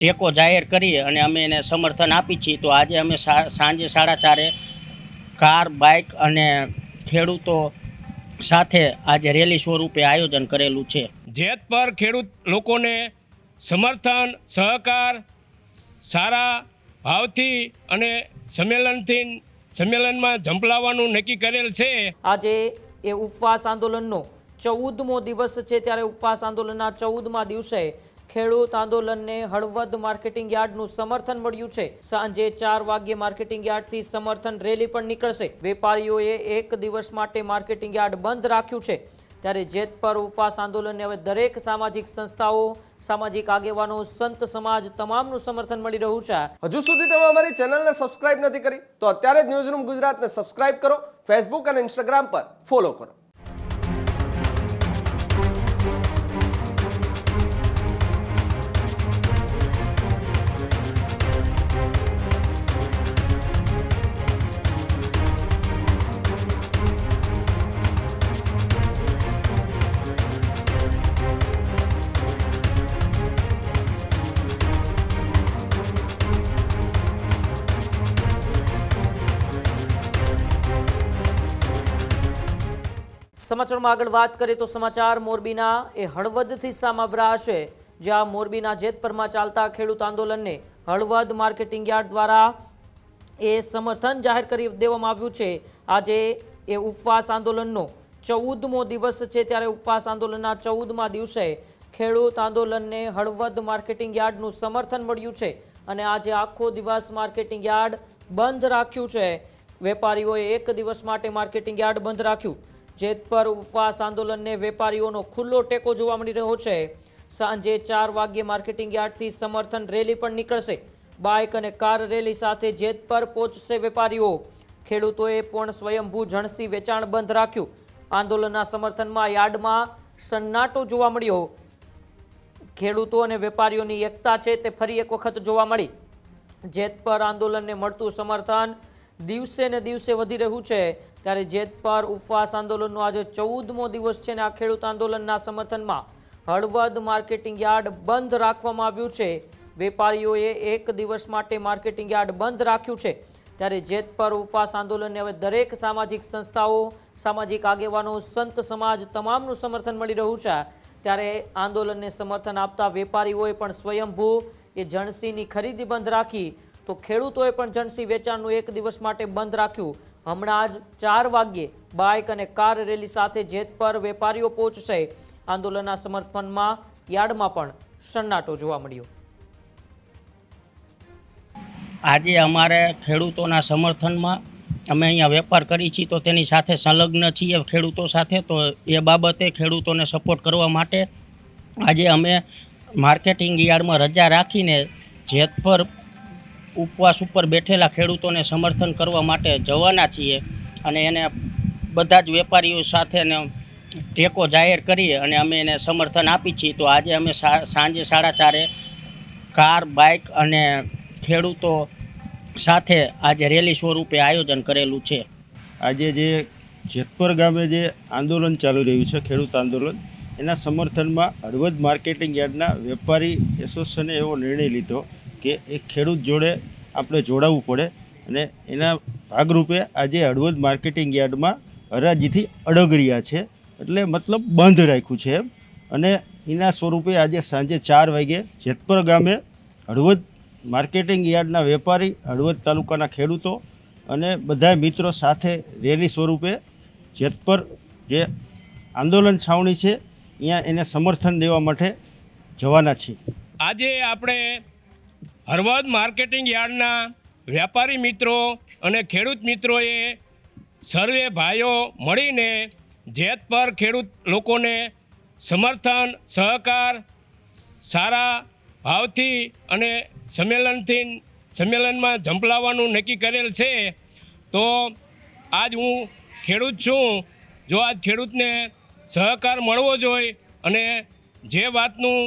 ટેકો જાહેર કરી અને અમે એને સમર્થન આપી છીએ. તો આજે અમે સાંજે 4:30 કાર, બાઇક અને ખેડૂતો સાથે આજે રેલી સ્વરૂપે આયોજન કરેલું છે. જેતપર ખેડૂત લોકોને સમર્થન, સહકાર, સારા ભાવથી અને સંમેલનમાં ઝંપલાવવાનું નક્કી કરેલ છે. આજે એ ઉપવાસ આંદોલનનો 14મો દિવસ છે, ત્યારે ઉપવાસ આંદોલનના 14મા દિવસે ખેડૂત આંદોલનને હળવદ માર્કેટિંગ યાર્ડનું સમર્થન મળ્યું છે. સાંજે 4 વાગ્યે માર્કેટિંગ યાર્ડથી સમર્થન રેલી પણ નીકળશે. વેપારીઓએ 1 દિવસ માટે માર્કેટિંગ યાર્ડ બંધ રાખ્યું છે. ત્યારે જેતપર ઉપવાસ આંદોલનને હવે દરેક સામાજિક સંસ્થાઓ, સામાજિક આગેવાનો, સંત સમાજ તમામનું સમર્થન મળી રહ્યું છે. હજુ સુધી તમે અમારી ચેનલને સબસ્ક્રાઇબ નથી કરી તો અત્યારે જ ન્યૂઝરૂમ ગુજરાતને સબસ્ક્રાઇબ કરો, ફેસબુક અને ઇન્સ્ટાગ્રામ પર ફોલો કરો. સમાચારમાં આગળ વાત કરીએ તો સમાચાર મોરબીના એ હળવદથી સામે આવી રહ્યા છે, જ્યાં મોરબીના જેતપરમાં ચાલતા ખેડૂત આંદોલનને હળવદ માર્કેટિંગ યાર્ડ દ્વારા એ સમર્થન જાહેર કરી દેવામાં આવ્યું છે. આજે એ ઉપવાસ આંદોલનનો 14મો દિવસ છે, ત્યારે ઉપવાસ આંદોલનના 14મા દિવસે ખેડૂત આંદોલનને હળવદ માર્કેટિંગ યાર્ડનું સમર્થન મળ્યું છે અને આજે આખો દિવસ માર્કેટિંગ યાર્ડ બંધ રાખ્યું છે. વેપારીઓએ 1 દિવસ માટે માર્કેટિંગ યાર્ડ બંધ રાખ્યું. જેતપર ઉપવાસ આંદોલનને વેપારીઓનો ખુલ્લો ટેકો જોવા મળી રહ્યો છે. સાંજે 4 વાગ્યે માર્કેટિંગ યાર્ડથી સમર્થન રેલી પણ નીકળશે. બાઇક અને કાર રેલી સાથે જેતપર પહોંચશે વેપારીઓ. ખેડૂતોએ પણ સ્વયંભૂ જણસી વેચાણ બંધ રાખ્યું. આંદોલનના સમર્થનમાં યાર્ડમાં સન્નાટો જોવા મળ્યો. ખેડૂતો અને વેપારીઓની એકતા છે તે ફરી એક વખત જોવા મળી. જેતપર આંદોલનને મળતું સમર્થન દિવસે ને દિવસે વધી રહ્યું છે. ત્યારે જેતપર ઉપવાસ આંદોલનનો આજે 14મો દિવસ છે અને આ ખેડૂત આંદોલનના સમર્થનમાં હળવદ માર્કેટિંગ યાર્ડ બંધ રાખવામાં આવ્યું છે. વેપારીઓએ 1 દિવસ માટે માર્કેટિંગ યાર્ડ બંધ રાખ્યું છે. ત્યારે જેતપર ઉપવાસ આંદોલનને હવે દરેક સામાજિક સંસ્થાઓ, સામાજિક આગેવાનો, સંત સમાજ તમામનું સમર્થન મળી રહ્યું છે. ત્યારે આંદોલનને સમર્થન આપતા વેપારીઓએ પણ સ્વયંભૂ એ જણસીની ખરીદી બંધ રાખી, તો ખેડૂતોએ પણ જણસી વેચાણનું 1 દિવસ માટે બંધ રાખ્યું. હમણાં જ 4 વાગ્યે બાઇક અને કાર રેલી સાથે જેતપર વેપારીઓ પહોંચશે. આંદોલનના સમર્થનમાં યાર્ડમાં પણ સન્નાટો જોવા મળ્યો. આજે અમારે ખેડૂતોના સમર્થનમાં અમે અહીંયા વેપાર કરી છીએ, તો તેની સાથે સંલગ્ન છીએ ખેડૂતો સાથે. તો એ બાબતે ખેડૂતોને સપોર્ટ કરવા માટે આજે અમે માર્કેટિંગ યાર્ડમાં રજા રાખીને જેતપર ઉપવાસ ઉપર બેઠેલા ખેડૂતોને સમર્થન કરવા માટે જવાના છીએ અને એને બધા જ વેપારીઓ સાથે ટેકો જાહેર કરી અને અમે એને સમર્થન આપી છીએ. તો આજે અમે સાંજે 4:30 કાર, બાઇક અને ખેડૂતો સાથે આજે રેલી સ્વરૂપે આયોજન કરેલું છે. આજે જે જેતપર ગામે જે આંદોલન ચાલી રહ્યું છે, ખેડૂત આંદોલન, એના સમર્થનમાં હળવદ માર્કેટિંગ યાર્ડના વેપારી એસોસિએશને એવો નિર્ણય લીધો કે એક ખેડૂત જોડે આપણે જોડાવવું પડે અને એના ભાગરૂપે આજે હળવદ માર્કેટિંગ યાર્ડમાં હરાજીથી અડગ રહ્યા છે, એટલે મતલબ બંધ રાખ્યું છે એમ. અને એના સ્વરૂપે આજે સાંજે 4 વાગ્યે જેતપર ગામે હળવદ માર્કેટિંગ યાર્ડના વેપારી, હળવદ તાલુકાના ખેડૂતો અને બધા મિત્રો સાથે રેલી સ્વરૂપે જેતપર જે આંદોલન છાવણી છે અહીંયા એને સમર્થન દેવા માટે જવાના છીએ. આજે આપણે હળવદ માર્કેટિંગ યાર્ડના વેપારી મિત્રો અને ખેડૂત મિત્રોએ સર્વે ભાઈઓ મળીને જેતપર ખેડૂત લોકોને સમર્થન, સહકાર, સારા ભાવથી અને સંમેલનમાં ઝંપલાવવાનું નક્કી કરેલ છે. તો આજ હું ખેડૂત છું, જો આજ ખેડૂતને સહકાર મળવો જોઈએ અને જે વાતનું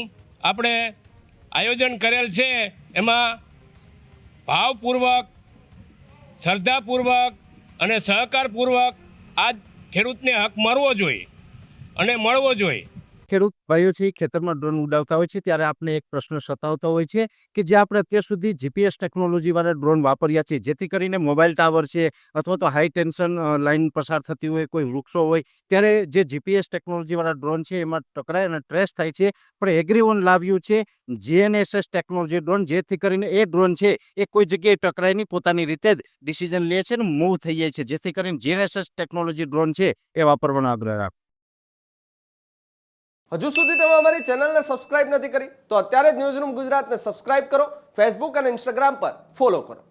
આપણે આયોજન કરેલ છે એમાં ભાવપૂર્વક, શ્રદ્ધાપૂર્વક અને સહકારપૂર્વક આજ ખેડૂતને હક મળવો જોઈએ અને મળવો જોઈએ. ખેડૂત ભાઈઓ છે એ ખેતરમાં ડ્રોન ઉડાવતા હોય છે ત્યારે આપણે એક પ્રશ્ન સતાવતો હોય છે કે જે આપણે અત્યાર સુધી જીપીએસ ટેકનોલોજીવાળા ડ્રોન વાપર્યા છે, જેથી કરીને મોબાઈલ ટાવર છે અથવા તો હાઈ ટેન્શન લાઇન પસાર થતી હોય, કોઈ વૃક્ષો હોય, ત્યારે જે જીપીએસ ટેકનોલોજીવાળા ડ્રોન છે એમાં ટકરાય અને ટ્રેસ થાય છે. પણ એગ્રીવન લાવ્યું છે જીએનએસએસ ટેકનોલોજી ડ્રોન, જેથી કરીને એ ડ્રોન છે એ કોઈ જગ્યાએ ટકરાય નહીં, પોતાની રીતે જ ડિસિઝન લે છે અને મૂવ થઈ જાય છે, જેથી કરીને જીએનએસએસ ટેકનોલોજી ડ્રોન છે એ વાપરવાનો આગ્રહ રાખો. હજુ સુધી તમે અમારી ચેનલને સબસ્ક્રાઇબ નથી કરી તો અત્યારે જ ન્યૂઝરૂમ ગુજરાતને સબસ્ક્રાઇબ કરો, ફેસબુક અને ઇન્સ્ટાગ્રામ પર ફોલો કરો.